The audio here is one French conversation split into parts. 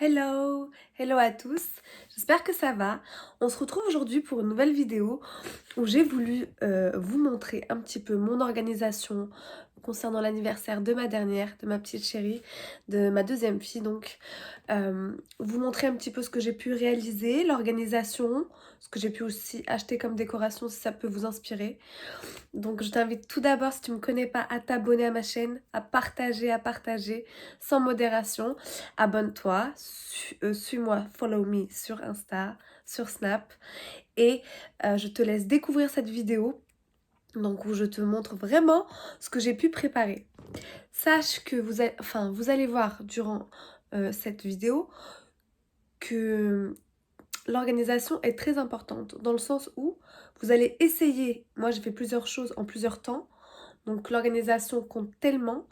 Hello, hello à tous, j'espère que ça va. On se retrouve aujourd'hui pour une nouvelle vidéo où j'ai voulu vous montrer un petit peu mon organisation concernant l'anniversaire de ma dernière, de ma petite chérie, de ma deuxième fille donc. Vous montrer un petit peu ce que j'ai pu réaliser, l'organisation, ce que j'ai pu aussi acheter comme décoration si ça peut vous inspirer. Donc je t'invite tout d'abord, si tu ne me connais pas, à t'abonner à ma chaîne, à partager, sans modération. Abonne-toi, suis-moi, follow me sur Insta, sur Snap. Et je te laisse découvrir cette vidéo, donc où je te montre vraiment ce que j'ai pu préparer. Sache que vous allez voir durant cette vidéo que l'organisation est très importante, dans le sens où vous allez essayer, moi j'ai fait plusieurs choses en plusieurs temps, donc l'organisation compte tellement,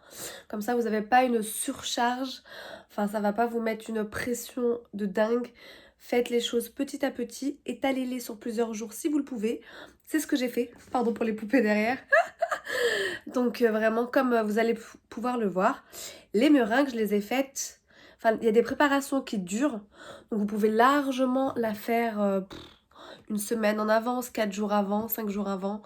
comme ça vous n'avez pas une surcharge, enfin ça va pas vous mettre une pression de dingue. Faites les choses petit à petit, étalez-les sur plusieurs jours si vous le pouvez. C'est ce que j'ai fait, pardon pour les poupées derrière. Donc vraiment comme vous allez pouvoir le voir, les meringues je les ai faites, enfin il y a des préparations qui durent, donc vous pouvez largement la faire une semaine en avance, 4 jours avant, 5 jours avant,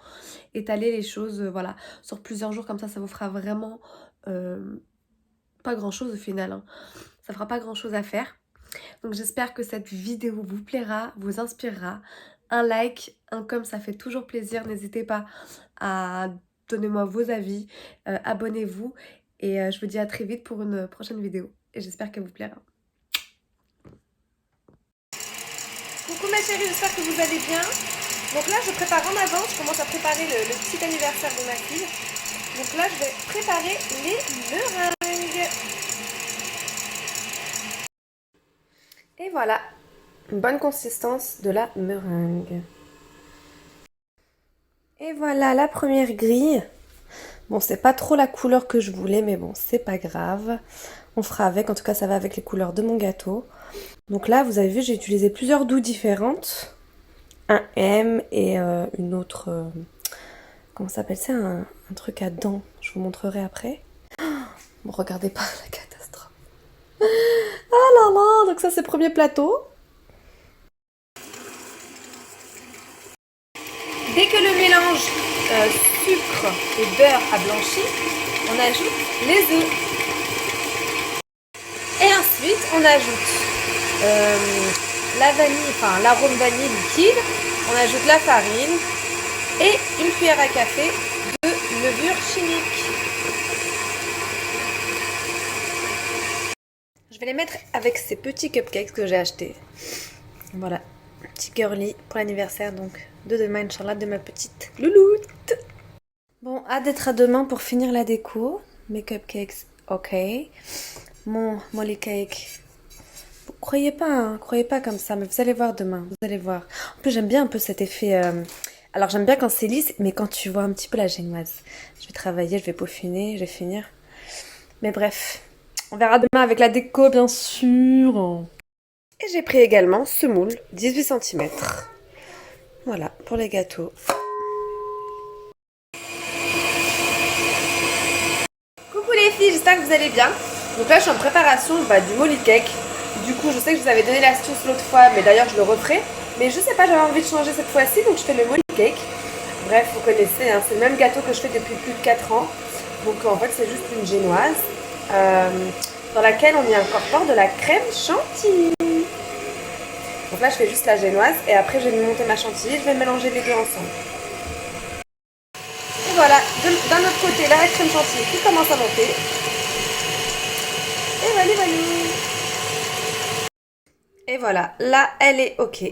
étaler les choses voilà, sur plusieurs jours, comme ça vous fera vraiment pas grand chose au final, hein. Ça fera pas grand chose à faire. Donc j'espère que cette vidéo vous plaira, vous inspirera. Un like, un comme, ça fait toujours plaisir. N'hésitez pas à donner moi vos avis, abonnez-vous et je vous dis à très vite pour une prochaine vidéo. Et j'espère qu'elle vous plaira. Coucou ma chérie, j'espère que vous allez bien. Donc là je prépare en avance, je commence à préparer le petit anniversaire de ma fille. Donc là je vais préparer les meringues. Et voilà, une bonne consistance de la meringue. Et voilà la première grille. Bon, c'est pas trop la couleur que je voulais, mais bon, c'est pas grave. On fera avec, en tout cas ça va avec les couleurs de mon gâteau. Donc là, vous avez vu, j'ai utilisé plusieurs doues différentes. Un M et une autre... comment ça s'appelle ça, un truc à dents. Je vous montrerai après. Bon, regardez pas la catastrophe. Ah là là, donc ça c'est le premier plateau. Dès que le mélange sucre et beurre a blanchi, on ajoute les œufs. Et ensuite, on ajoute la vanille, enfin l'arôme vanille liquide, on ajoute la farine et une cuillère à café de levure chimique. Je vais les mettre avec ces petits cupcakes que j'ai achetés. Voilà, petit girly pour l'anniversaire donc de demain, Inch'Allah, de ma petite louloute. Bon, hâte d'être à demain pour finir la déco. Mes cupcakes, ok. Mon molly cake. Croyez pas, hein, croyez pas comme ça, mais vous allez voir demain, vous allez voir. En plus, j'aime bien un peu cet effet. Alors, j'aime bien quand c'est lisse, mais quand tu vois un petit peu la génoise. Je vais travailler, je vais peaufiner, je vais finir. Mais bref, on verra demain avec la déco, bien sûr. Et j'ai pris également ce moule, 18 cm. Voilà, pour les gâteaux. Coucou les filles, j'espère que vous allez bien. Donc là, je suis en préparation du molly cake. Du coup, je sais que je vous avais donné l'astuce l'autre fois, mais d'ailleurs, je le referai. Mais je sais pas, j'avais envie de changer cette fois-ci, donc je fais le molly cake. Bref, vous connaissez, hein, c'est le même gâteau que je fais depuis plus de 4 ans. Donc en fait, c'est juste une génoise dans laquelle on y incorpore de la crème chantilly. Donc là, je fais juste la génoise et après, je vais monter ma chantilly. Je vais mélanger les deux ensemble. Et voilà, d'un autre côté, la crème chantilly qui commence à monter. Et voilà, voilà. Et voilà, là, elle est ok.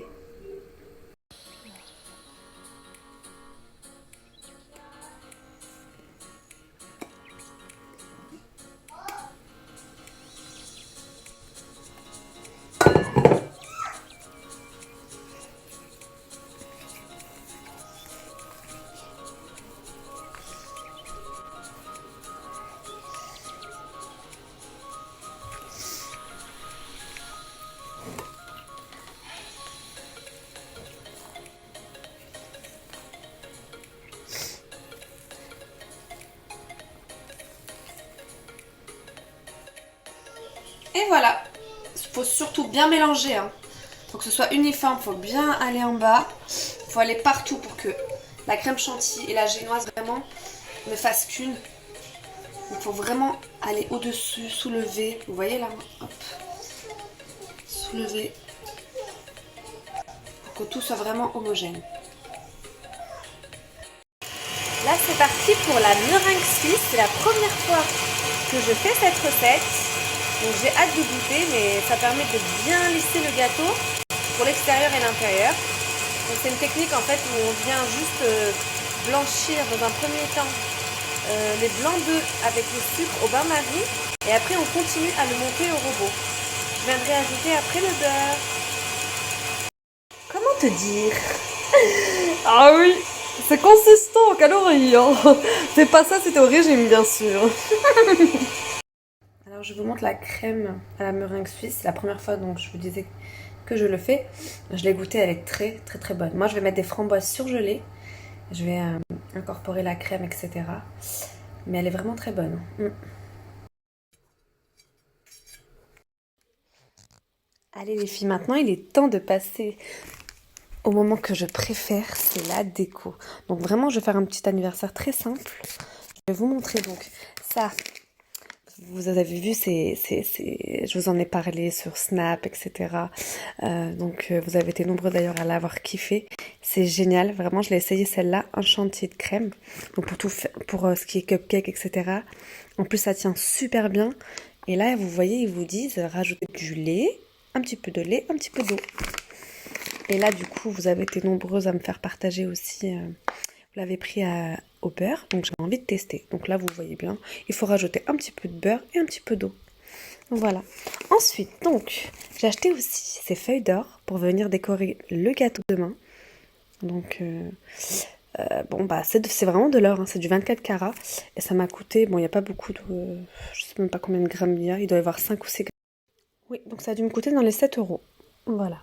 Et voilà. faut surtout bien mélanger. Hein. Faut que ce soit uniforme, faut bien aller en bas. Faut aller partout pour que la crème chantilly et la génoise vraiment ne fassent qu'une. Il faut vraiment aller au-dessus, soulever. Vous voyez là, hop. Soulever. Pour que tout soit vraiment homogène. Là c'est parti pour la meringue suisse. C'est la première fois que je fais cette recette. Donc j'ai hâte de goûter, mais ça permet de bien lisser le gâteau pour l'extérieur et l'intérieur. Donc c'est une technique en fait où on vient juste blanchir dans un premier temps les blancs d'œufs avec le sucre au bain-marie et après on continue à le monter au robot. Je viendrai ajouter après le beurre. Comment te dire? Ah oui, c'est consistant en calories. Hein. C'est pas ça, c'était au régime, bien sûr. Alors je vous montre la crème à la meringue suisse. C'est la première fois donc je vous disais que je le fais. Je l'ai goûtée, elle est très très très bonne. Moi je vais mettre des framboises surgelées. Je vais incorporer la crème, etc. Mais elle est vraiment très bonne. Allez les filles, maintenant il est temps de passer au moment que je préfère, c'est la déco. Donc vraiment, je vais faire un petit anniversaire très simple. Je vais vous montrer donc ça. Vous avez vu, je vous en ai parlé sur Snap, etc. Vous avez été nombreux d'ailleurs à l'avoir kiffé. C'est génial, vraiment, je l'ai essayé celle-là, un chantier de crème. Donc pour ce qui est cupcake, etc. En plus, ça tient super bien. Et là, vous voyez, ils vous disent rajouter du lait, un petit peu de lait, un petit peu d'eau. Et là, du coup, vous avez été nombreuses à me faire partager aussi. Vous l'avez pris au beurre, donc j'ai envie de tester. Donc là, vous voyez bien, il faut rajouter un petit peu de beurre et un petit peu d'eau. Voilà. Ensuite, donc, j'ai acheté aussi ces feuilles d'or pour venir décorer le gâteau demain. Donc, c'est vraiment de l'or, hein, c'est du 24 carats. Et ça m'a coûté, bon, il n'y a pas beaucoup de... je sais même pas combien de grammes il y a, il doit y avoir 5 ou 6 grammes. Oui, donc ça a dû me coûter dans les 7 euros. Voilà.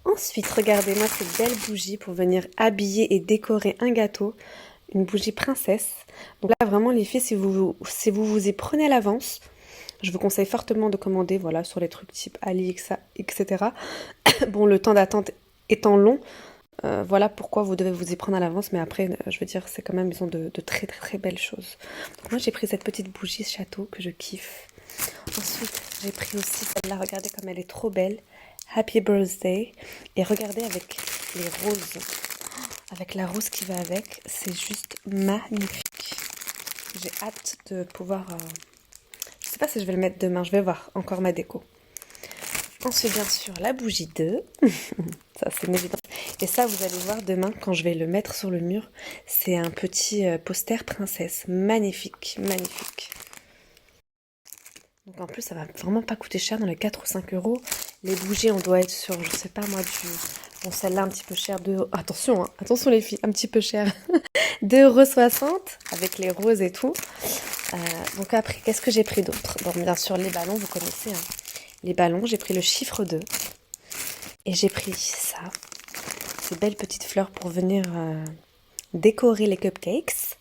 Ensuite, regardez-moi cette belle bougie pour venir habiller et décorer un gâteau. Une bougie princesse. Donc là, vraiment, les filles, si vous y prenez à l'avance, je vous conseille fortement de commander, voilà, sur les trucs type Ali, etc. Bon, le temps d'attente étant long, voilà pourquoi vous devez vous y prendre à l'avance. Mais après, je veux dire, c'est quand même, ils ont de très, très, très belles choses. Donc moi, j'ai pris cette petite bougie château que je kiffe. Ensuite, j'ai pris aussi celle-là. Regardez comme elle est trop belle. Happy Birthday. Et regardez avec les roses. Avec la rose qui va avec. C'est juste magnifique. J'ai hâte de pouvoir... Je sais pas si je vais le mettre demain. Je vais voir encore ma déco. Ensuite, bien sûr, la bougie 2. Ça, c'est une évidence. Et ça, vous allez voir demain, quand je vais le mettre sur le mur. C'est un petit poster princesse. Magnifique, magnifique. Donc en plus, ça va vraiment pas coûter cher, dans les 4 ou 5 euros. Les bougies, on doit être sur, je sais pas moi, bon, celle-là un petit peu chère, attention, hein, attention les filles, un petit peu cher, 2,60 € avec les roses et tout. Donc après, qu'est-ce que j'ai pris d'autre? Bon, bien sûr, les ballons, vous connaissez, hein. Les ballons, j'ai pris le chiffre 2. Et j'ai pris ça, ces belles petites fleurs pour venir décorer les cupcakes.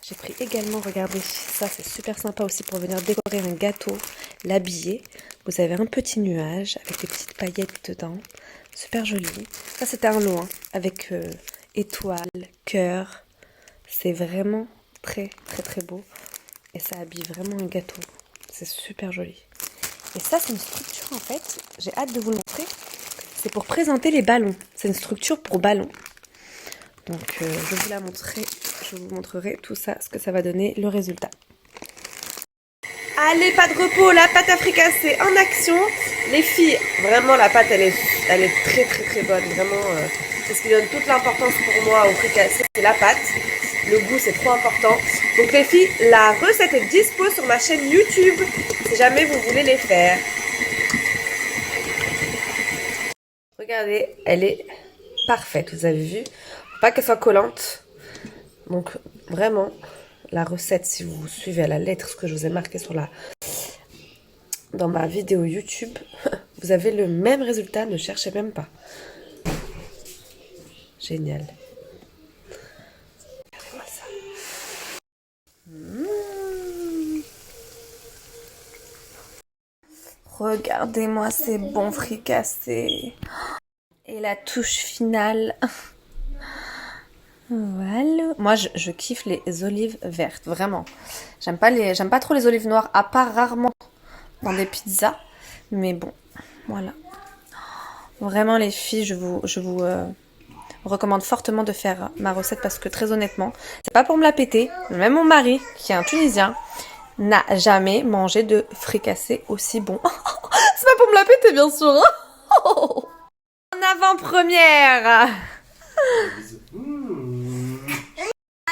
J'ai pris également, regardez, ça c'est super sympa aussi pour venir décorer un gâteau, l'habiller. Vous avez un petit nuage avec des petites paillettes dedans, super joli. Ça c'était un lot, hein, avec étoiles, cœur. C'est vraiment très très très beau et ça habille vraiment un gâteau. C'est super joli. Et ça c'est une structure en fait, j'ai hâte de vous le montrer. C'est pour présenter les ballons. C'est une structure pour ballons. Donc je vous montrerai tout ça, ce que ça va donner, le résultat. Allez, pas de repos, la pâte à fricasser en action. Les filles, vraiment la pâte elle est très très très bonne. Vraiment, c'est ce qui donne toute l'importance pour moi au fricassé, c'est la pâte. Le goût c'est trop important. Donc les filles, la recette est dispo sur ma chaîne YouTube si jamais vous voulez les faire. Regardez, elle est parfaite, vous avez vu. Faut pas qu'elle soit collante. Donc vraiment, la recette, si vous suivez à la lettre ce que je vous ai marqué dans ma vidéo YouTube, vous avez le même résultat, ne cherchez même pas. Génial. Regardez-moi ça. Regardez-moi ces bons fricassés. Et la touche finale. Voilà. Moi, je kiffe les olives vertes, vraiment. J'aime pas trop les olives noires, à part rarement dans des pizzas. Mais bon, voilà. Vraiment, les filles, je vous recommande fortement de faire ma recette parce que très honnêtement, c'est pas pour me la péter. Même mon mari, qui est un Tunisien, n'a jamais mangé de fricassé aussi bon. C'est pas pour me la péter, bien sûr. En avant-première.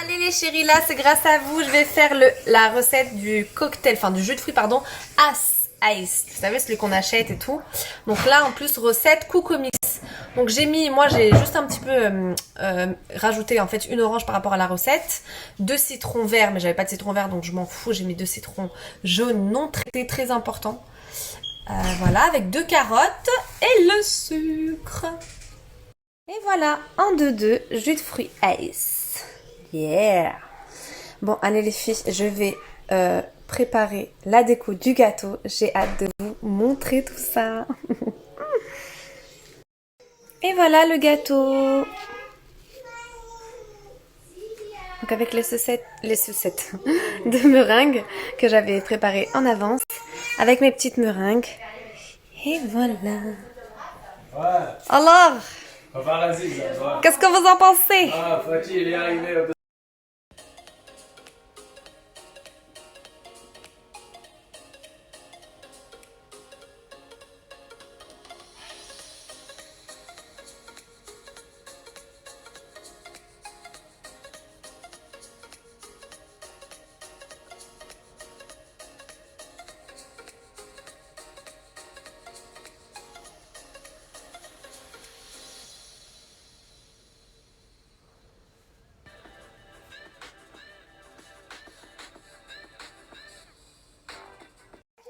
Allez les chéris, là c'est grâce à vous, je vais faire la recette du cocktail, enfin du jus de fruits pardon, Ice. Vous savez celui qu'on achète et tout. Donc là en plus recette Coocomix. Donc moi j'ai juste un petit peu rajouté en fait une orange par rapport à la recette, 2 citrons verts, mais j'avais pas de citron vert donc je m'en fous, j'ai mis 2 citrons jaunes non traités, très important. Voilà, avec 2 carottes et le sucre. Et voilà, 1, 2, 2, jus de fruits Ice. Yeah! Bon, allez les filles, je vais préparer la déco du gâteau. J'ai hâte de vous montrer tout ça. Et voilà le gâteau. Donc avec les sucettes de meringue que j'avais préparées en avance. Avec mes petites meringues. Et voilà. Ouais. Alors, Paparazzi, ça, ouais. qu'est-ce que vous en pensez? Ah, Fatih, il est arrivé.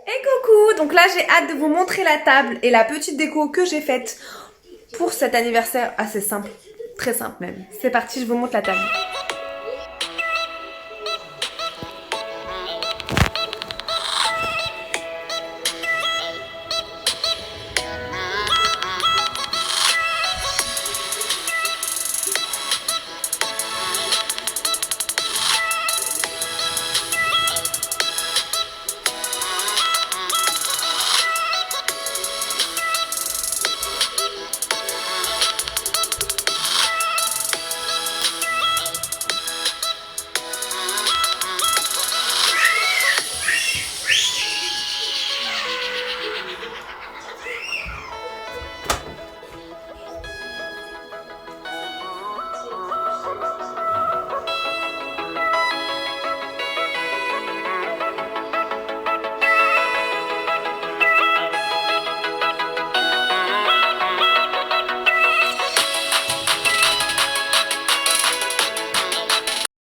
Et coucou, donc là j'ai hâte de vous montrer la table et la petite déco que j'ai faite pour cet anniversaire assez simple, très simple même. C'est parti, je vous montre la table.